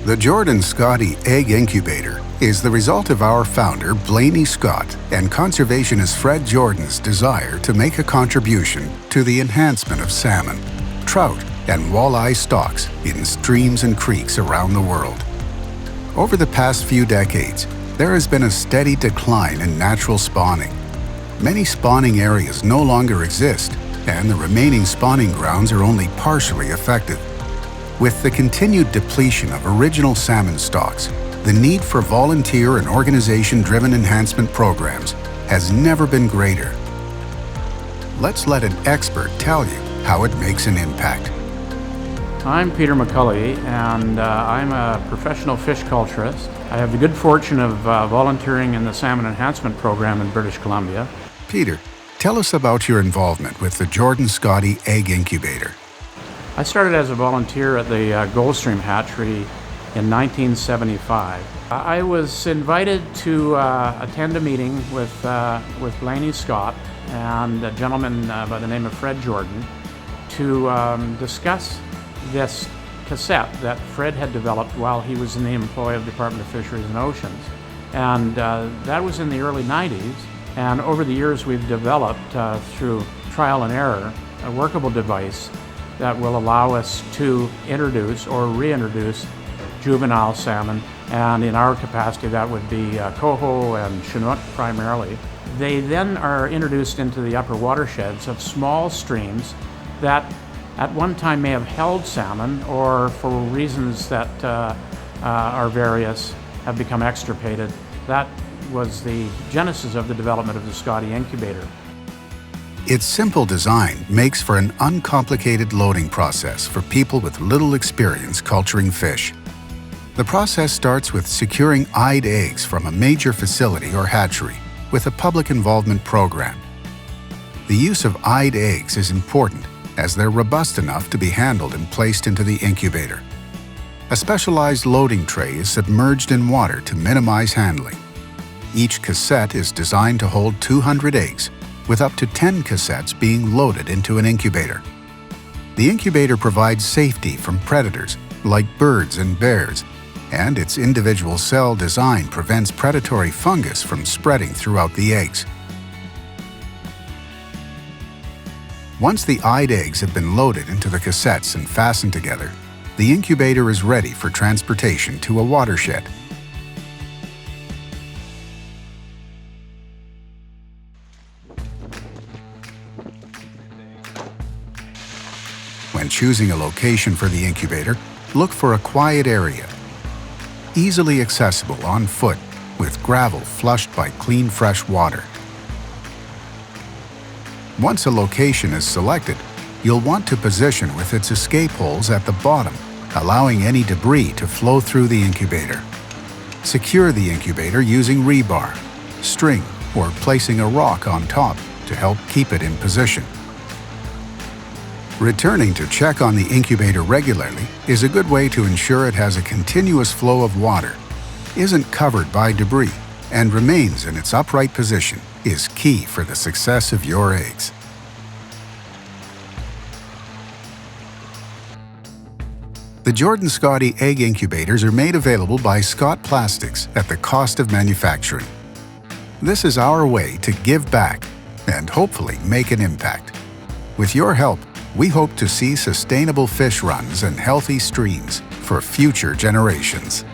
The Jordan-Scotty Egg Incubator is the result of our founder Blaney Scott and conservationist Fred Jordan's desire to make a contribution to the enhancement of salmon, trout, and walleye stocks in streams and creeks around the world. Over the past few decades, there has been a steady decline in natural spawning. Many spawning areas no longer exist, and the remaining spawning grounds are only partially effective. With the continued depletion of original salmon stocks, the need for volunteer and organization-driven enhancement programs has never been greater. Let's let an expert tell you how it makes an impact. I'm Peter McCulley, and I'm a professional fish culturist. I have the good fortune of volunteering in the Salmon Enhancement Program in British Columbia. Peter, tell us about your involvement with the Jordan-Scotty Egg Incubator. I started as a volunteer at the Goldstream Hatchery in 1975. I was invited to attend a meeting with Blaney Scott and a gentleman by the name of Fred Jordan to discuss this cassette that Fred had developed while he was in the employ of the Department of Fisheries and Oceans. And that was in the early 90s, and over the years we've developed, through trial and error, a workable device that will allow us to introduce or reintroduce juvenile salmon, and in our capacity that would be coho and chinook primarily. They then are introduced into the upper watersheds of small streams that at one time may have held salmon, or for reasons that are various have become extirpated. That was the genesis of the development of the Scotty Incubator. Its simple design makes for an uncomplicated loading process for people with little experience culturing fish. The process starts with securing eyed eggs from a major facility or hatchery with a public involvement program. The use of eyed eggs is important as they're robust enough to be handled and placed into the incubator. A specialized loading tray is submerged in water to minimize handling. Each cassette is designed to hold 200 eggs, with up to 10 cassettes being loaded into an incubator. The incubator provides safety from predators like birds and bears, and its individual cell design prevents predatory fungus from spreading throughout the eggs. Once the eyed eggs have been loaded into the cassettes and fastened together, the incubator is ready for transportation to a watershed. When choosing a location for the incubator, look for a quiet area, easily accessible on foot, with gravel flushed by clean, fresh water. Once a location is selected, you'll want to position with its escape holes at the bottom, allowing any debris to flow through the incubator. Secure the incubator using rebar, string, or placing a rock on top to help keep it in position. Returning to check on the incubator regularly is a good way to ensure it has a continuous flow of water, isn't covered by debris, and remains in its upright position is key for the success of your eggs. The Jordan-Scotty Egg Incubators are made available by Scott Plastics at the cost of manufacturing. This is our way to give back and hopefully make an impact. With your help, we hope to see sustainable fish runs and healthy streams for future generations.